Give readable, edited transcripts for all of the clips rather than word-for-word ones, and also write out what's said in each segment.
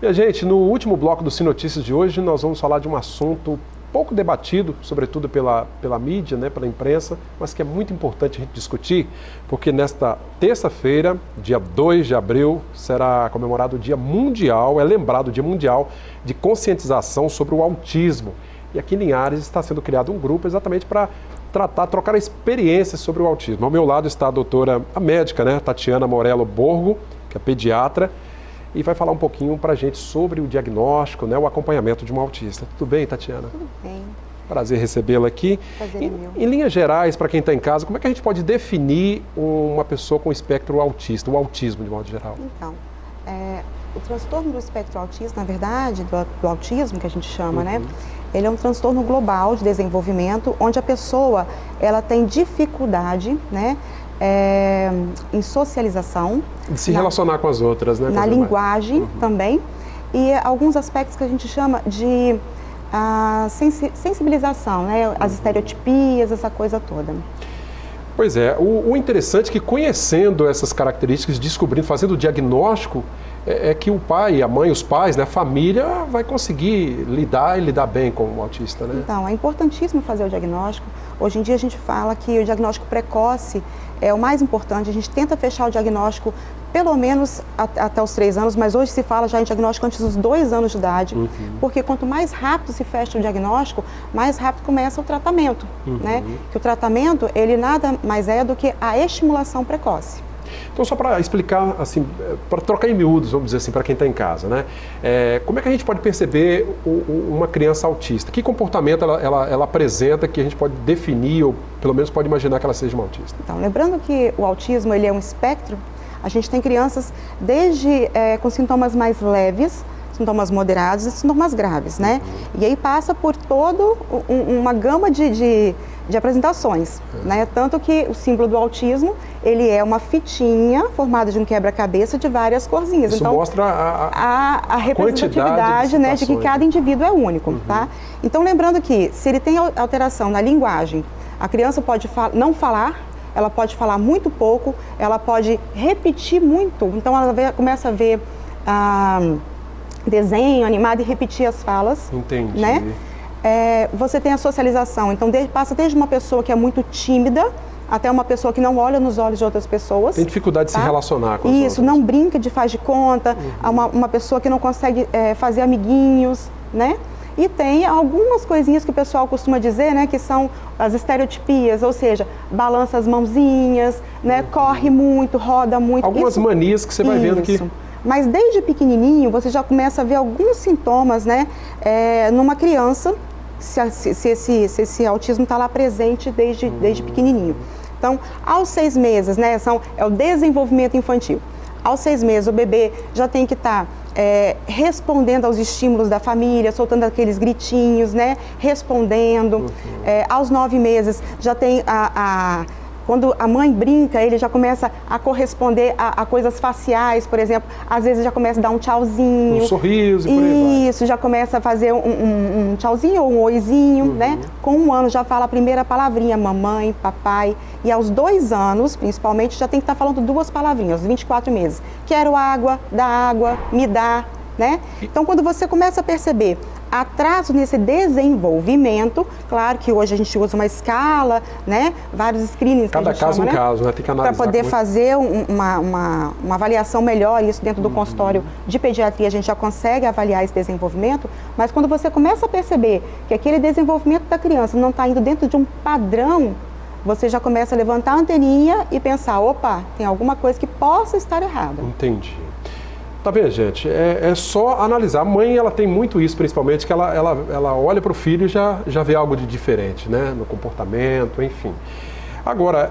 E, gente, no último bloco do Sim Notícias de hoje, nós vamos falar de um assunto pouco debatido, sobretudo pela mídia, né, pela imprensa, mas que é muito importante a gente discutir, porque nesta terça-feira, dia 2 de abril, será comemorado o Dia Mundial, é lembrado o Dia Mundial de conscientização sobre o autismo. E aqui em Linhares está sendo criado um grupo exatamente para trocar experiências sobre o autismo. Ao meu lado está a médica, né, Tatiana Morello Borgo, que é pediatra, e vai falar um pouquinho para a gente sobre o diagnóstico, né, o acompanhamento de um autista. Tudo bem, Tatiana? Tudo bem. Prazer recebê-la aqui. Prazer é meu. Em linhas gerais, para quem está em casa, como é que a gente pode definir uma pessoa com espectro autista, o autismo de modo geral? Então, o transtorno do espectro autista, na verdade, do autismo, que a gente chama, né? Ele é um transtorno global de desenvolvimento, onde a pessoa ela tem dificuldade, né? Em socialização. De se relacionar com as outras, né? Na linguagem também. E alguns aspectos que a gente chama de sensibilização, né? As estereotipias, essa coisa toda. Pois é, o interessante é que conhecendo essas características, descobrindo, fazendo o diagnóstico, é que o pai, a mãe, os pais, né, a família vai conseguir lidar bem com o autista, né? Então, é importantíssimo fazer o diagnóstico. Hoje em dia a gente fala que o diagnóstico precoce é o mais importante. A gente tenta fechar o diagnóstico pelo menos até os 3 anos, mas hoje se fala já em diagnóstico antes dos 2 anos de idade, porque quanto mais rápido se fecha o diagnóstico, mais rápido começa o tratamento, né? Que o tratamento, ele nada mais é do que a estimulação precoce. Então, só para explicar, assim, para trocar em miúdos, vamos dizer assim, para quem está em casa, né? Como é que a gente pode perceber uma criança autista? Que comportamento ela apresenta que a gente pode definir, ou pelo menos pode imaginar que ela seja uma autista? Então, lembrando que o autismo, ele é um espectro, a gente tem crianças desde com sintomas mais leves, sintomas moderados e sintomas graves, né? E aí passa por toda uma gama de apresentações, né? Tanto que o símbolo do autismo, ele é uma fitinha formada de um quebra-cabeça de várias corzinhas. Isso então, mostra a representatividade, né, de que cada indivíduo é único, tá? Então, lembrando que se ele tem alteração na linguagem, a criança pode não falar, ela pode falar muito pouco, ela pode repetir muito, então ela começa a ver desenho animado e repetir as falas. Entendi. Né? Você tem a socialização, então passa desde uma pessoa que é muito tímida até uma pessoa que não olha nos olhos de outras pessoas. Tem dificuldade de se relacionar com as outras. Isso, não brinca de faz de conta, uma pessoa que não consegue fazer amiguinhos, né? E tem algumas coisinhas que o pessoal costuma dizer, né, que são as estereotipias, ou seja, balança as mãozinhas, né, corre muito, roda muito. Algumas manias que você vai vendo que... Mas desde pequenininho você já começa a ver alguns sintomas, né, numa criança, se esse autismo está lá presente desde pequenininho. Então, aos 6 meses, né, é o desenvolvimento infantil. Aos 6 meses o bebê já tem que estar respondendo aos estímulos da família, soltando aqueles gritinhos, né, respondendo. Aos 9 meses já tem quando a mãe brinca, ele já começa a corresponder a coisas faciais, por exemplo. Às vezes já começa a dar um tchauzinho. Um sorriso, por aí vai. Isso, já começa a fazer um tchauzinho ou um oizinho, né? Com 1 ano já fala a primeira palavrinha, mamãe, papai. E aos 2 anos, principalmente, já tem que estar falando 2 palavrinhas, 24 meses. Quero água, dá água, me dá, né? Então, quando você começa a perceber atraso nesse desenvolvimento, claro que hoje a gente usa uma escala, né? Vários screenings. Cada caso um caso, né? Tem que analisar. Para poder fazer uma avaliação melhor, isso dentro do consultório de pediatria a gente já consegue avaliar esse desenvolvimento, mas quando você começa a perceber que aquele desenvolvimento da criança não está indo dentro de um padrão, você já começa a levantar a anteninha e pensar, opa, tem alguma coisa que possa estar errada. Entendi. Tá vendo, gente? É só analisar. A mãe, ela tem muito isso, principalmente, que ela olha para o filho e já vê algo de diferente, né? No comportamento, enfim. Agora,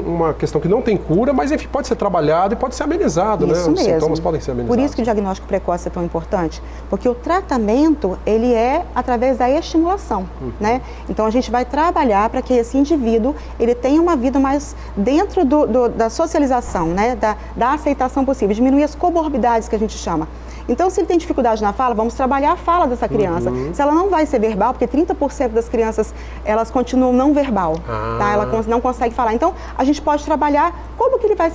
uma questão que não tem cura, mas enfim, pode ser trabalhado e pode ser amenizado, isso né? Os mesmo. sintomas podem ser amenizados. Por isso que o diagnóstico precoce é tão importante, porque o tratamento, ele é através da estimulação, né? Então a gente vai trabalhar para que esse indivíduo, ele tenha uma vida mais dentro da socialização, né? Da aceitação possível, diminuir as comorbidades que a gente chama. Então, se ele tem dificuldade na fala, vamos trabalhar a fala dessa criança. Se ela não vai ser verbal, porque 30% das crianças, elas continuam não verbal, tá? tá? Ela não consegue falar. Então, a gente pode trabalhar como que ele vai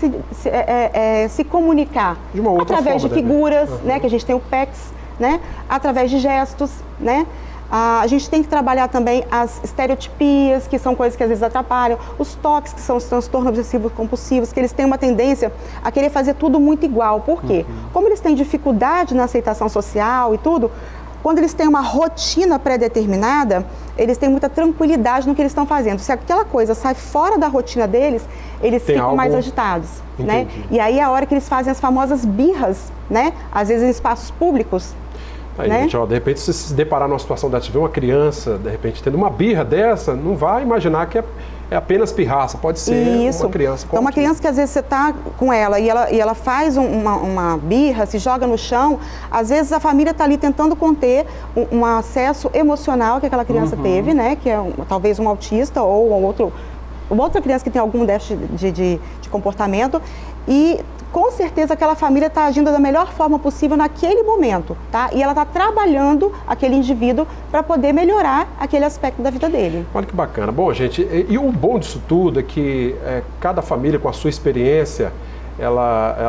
se comunicar. De uma outra através forma, de figuras, né? Que a gente tem o PECS, né? Através de gestos, né? A gente tem que trabalhar também as estereotipias, que são coisas que às vezes atrapalham, os TOCs, que são os transtornos obsessivos compulsivos, que eles têm uma tendência a querer fazer tudo muito igual. Por quê? Como eles têm dificuldade na aceitação social e tudo, quando eles têm uma rotina pré-determinada, eles têm muita tranquilidade no que eles estão fazendo. Se aquela coisa sai fora da rotina deles, eles ficam mais agitados, né? E aí é a hora que eles fazem as famosas birras, né? Às vezes em espaços públicos. Aí, né? Gente, ó, de repente, se deparar numa situação dessa, ver uma criança, de repente, tendo uma birra dessa, não vai imaginar que é apenas pirraça, pode ser uma criança. Então, uma criança que às vezes você está com ela e ela faz uma birra, se joga no chão, às vezes a família está ali tentando conter um acesso emocional que aquela criança teve, né? Que é talvez um autista ou uma outra criança que tem algum déficit de comportamento, e com certeza aquela família está agindo da melhor forma possível naquele momento, tá? E ela está trabalhando aquele indivíduo para poder melhorar aquele aspecto da vida dele. Olha que bacana. Bom, gente, e o bom disso tudo é que cada família com a sua experiência,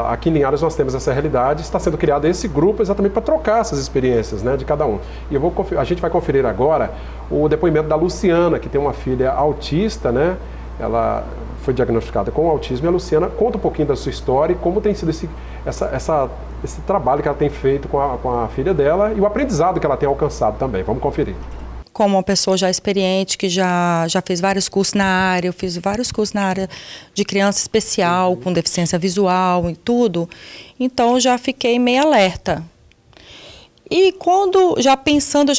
aqui em Linhares nós temos essa realidade, está sendo criado esse grupo exatamente para trocar essas experiências, né, de cada um. E a gente vai conferir agora o depoimento da Luciana, que tem uma filha autista, né? Ela foi diagnosticada com autismo, e a Luciana conta um pouquinho da sua história e como tem sido esse trabalho que ela tem feito com a filha dela e o aprendizado que ela tem alcançado também. Vamos conferir. Como uma pessoa já experiente, que já fez vários cursos na área, eu fiz vários cursos na área de criança especial, com deficiência visual e tudo, então eu já fiquei meio alerta. E quando, já pensando,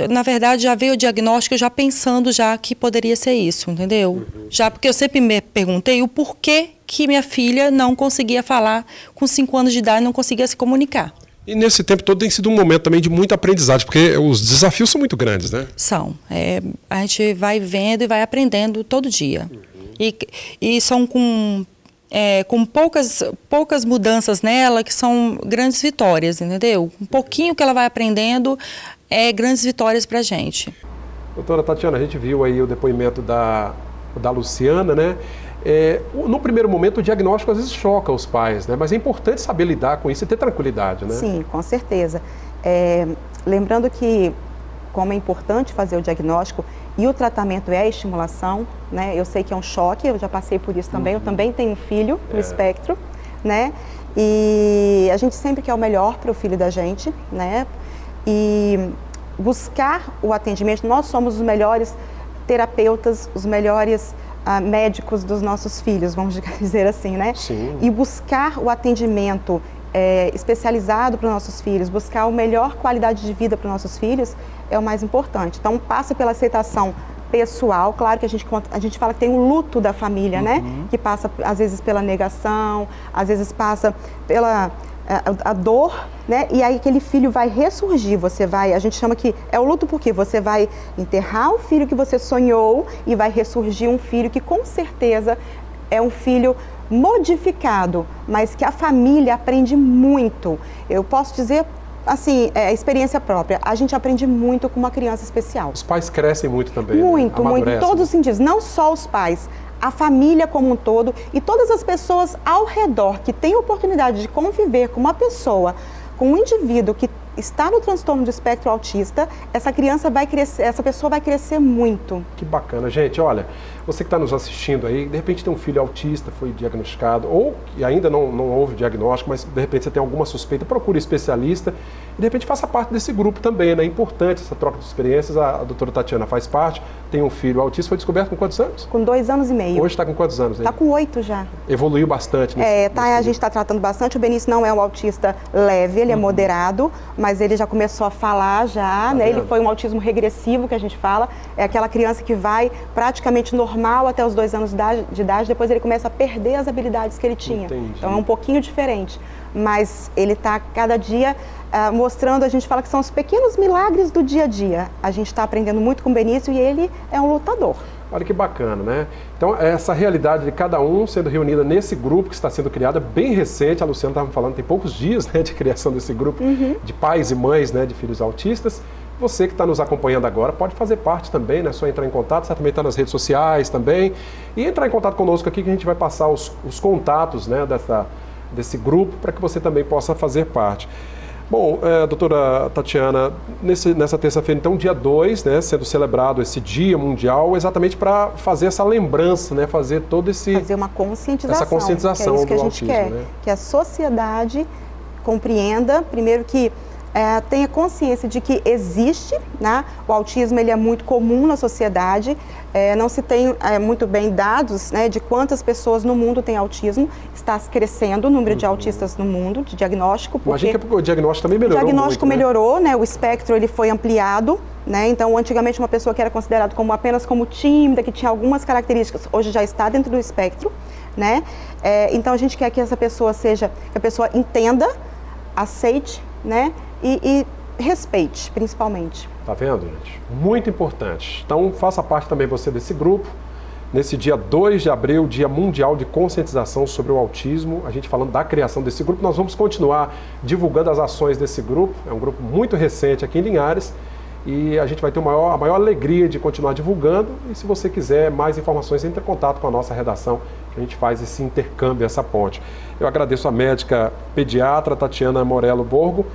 na verdade, já veio o diagnóstico, já pensando já que poderia ser isso, entendeu? Já porque eu sempre me perguntei o porquê que minha filha não conseguia falar com 5 anos de idade, não conseguia se comunicar. E nesse tempo todo tem sido um momento também de muita aprendizagem, porque os desafios são muito grandes, né? São. A gente vai vendo e vai aprendendo todo dia. E são com poucas mudanças nela, que são grandes vitórias, entendeu? Um pouquinho que ela vai aprendendo grandes vitórias para a gente. Doutora Tatiana, a gente viu aí o depoimento da Luciana, né? No primeiro momento o diagnóstico às vezes choca os pais, né? Mas é importante saber lidar com isso e ter tranquilidade, né? Sim, com certeza. Lembrando que, como é importante fazer o diagnóstico, e o tratamento é a estimulação, né? Eu sei que é um choque, eu já passei por isso também. Eu também tenho um filho no espectro, né? E a gente sempre quer o melhor para o filho da gente, né? E buscar o atendimento, nós somos os melhores terapeutas, os melhores médicos dos nossos filhos, vamos dizer assim, né? Sim. E buscar o atendimento especializado para os nossos filhos, buscar a melhor qualidade de vida para os nossos filhos é o mais importante. Então, passa pela aceitação pessoal, claro que a gente fala que tem o luto da família, né? Que passa, às vezes, pela negação, às vezes passa pela a dor, né? E aí aquele filho vai ressurgir, a gente chama que é o luto porque você vai enterrar o filho que você sonhou e vai ressurgir um filho que com certeza é um filho modificado, mas que a família aprende muito. Eu posso dizer, assim, experiência própria, a gente aprende muito com uma criança especial. Os pais crescem muito também. Muito, muito, em todos os sentidos, não só os pais, a família como um todo e todas as pessoas ao redor que têm oportunidade de conviver com uma pessoa, com um indivíduo que está no transtorno do espectro autista, essa criança vai crescer, essa pessoa vai crescer muito. Que bacana, gente. Olha, você que está nos assistindo aí, de repente tem um filho autista, foi diagnosticado, ou que ainda não houve diagnóstico, mas de repente você tem alguma suspeita, procure especialista e de repente faça parte desse grupo também, né? É importante essa troca de experiências. A doutora Tatiana faz parte, tem um filho autista, foi descoberto com quantos anos? Com 2 anos e meio. Hoje está com quantos anos? Está com 8 já. Evoluiu bastante. A gente está tratando bastante. O Benício não é um autista leve, ele é moderado, mas ele já começou a falar já, né? Ele foi um autismo regressivo, que a gente fala. É aquela criança que vai praticamente normal até os 2 anos de idade, depois ele começa a perder as habilidades que ele tinha. Entendi. Então é um pouquinho diferente. Mas ele está cada dia mostrando, a gente fala que são os pequenos milagres do dia a dia. A gente está aprendendo muito com o Benício e ele é um lutador. Olha que bacana, né? Então, essa realidade de cada um sendo reunida nesse grupo que está sendo criado é bem recente. A Luciana estava falando, tem poucos dias, né, de criação desse grupo de pais e mães, né, de filhos autistas. Você que está nos acompanhando agora pode fazer parte também, né? É só entrar em contato, você também está nas redes sociais também. E entrar em contato conosco aqui que a gente vai passar os contatos, né, desse grupo para que você também possa fazer parte. Bom, doutora Tatiana, nessa terça-feira, então, dia 2, né, sendo celebrado esse Dia Mundial, exatamente para fazer essa lembrança, né, fazer todo esse... Fazer uma conscientização. Essa conscientização que é isso que do a gente autismo, quer, né? que a sociedade compreenda, primeiro que tenha consciência de que existe, né? O autismo ele é muito comum na sociedade, não se tem muito bem dados, né, de quantas pessoas no mundo têm autismo, está crescendo o número de autistas no mundo, de diagnóstico. Imagina que o diagnóstico também melhorou. O diagnóstico muito, melhorou, né? O espectro ele foi ampliado, né? Então, antigamente uma pessoa que era considerada apenas como tímida, que tinha algumas características, hoje já está dentro do espectro, né? Então a gente quer que essa pessoa que a pessoa entenda, aceite, né? E respeite, principalmente. Tá vendo, gente? Muito importante. Então, faça parte também você desse grupo. Nesse dia 2 de abril, Dia Mundial de Conscientização sobre o Autismo, a gente falando da criação desse grupo, nós vamos continuar divulgando as ações desse grupo. É um grupo muito recente aqui em Linhares e a gente vai ter a maior alegria de continuar divulgando. E se você quiser mais informações, entre em contato com a nossa redação, que a gente faz esse intercâmbio, essa ponte. Eu agradeço a médica pediatra Tatiana Morello Borgo,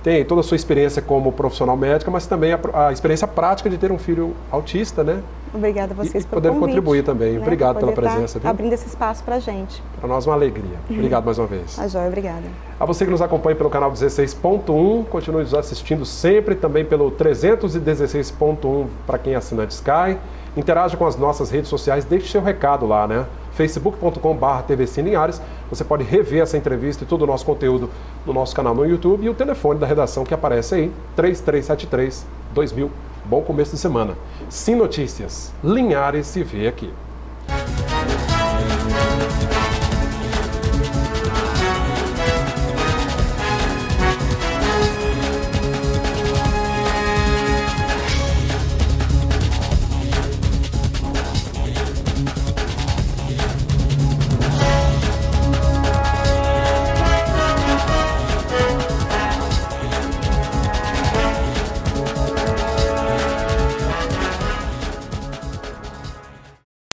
tem toda a sua experiência como profissional médica, mas também a experiência prática de ter um filho autista, né? Obrigada a vocês pelo poder convite, contribuir também. né? Obrigado pela presença. Viu? Abrindo esse espaço para a gente. Para nós uma alegria. Obrigado mais uma vez. A joia, obrigada. A você que nos acompanha pelo canal 16.1, continue nos assistindo sempre, também pelo 316.1 para quem é assinante Sky. Interaja com as nossas redes sociais, deixe seu recado lá, né? facebook.com/TVC Linhares. Você pode rever essa entrevista e todo o nosso conteúdo no nosso canal no YouTube e o telefone da redação que aparece aí, 3373-2000. Bom começo de semana. Sim Notícias, Linhares se vê aqui.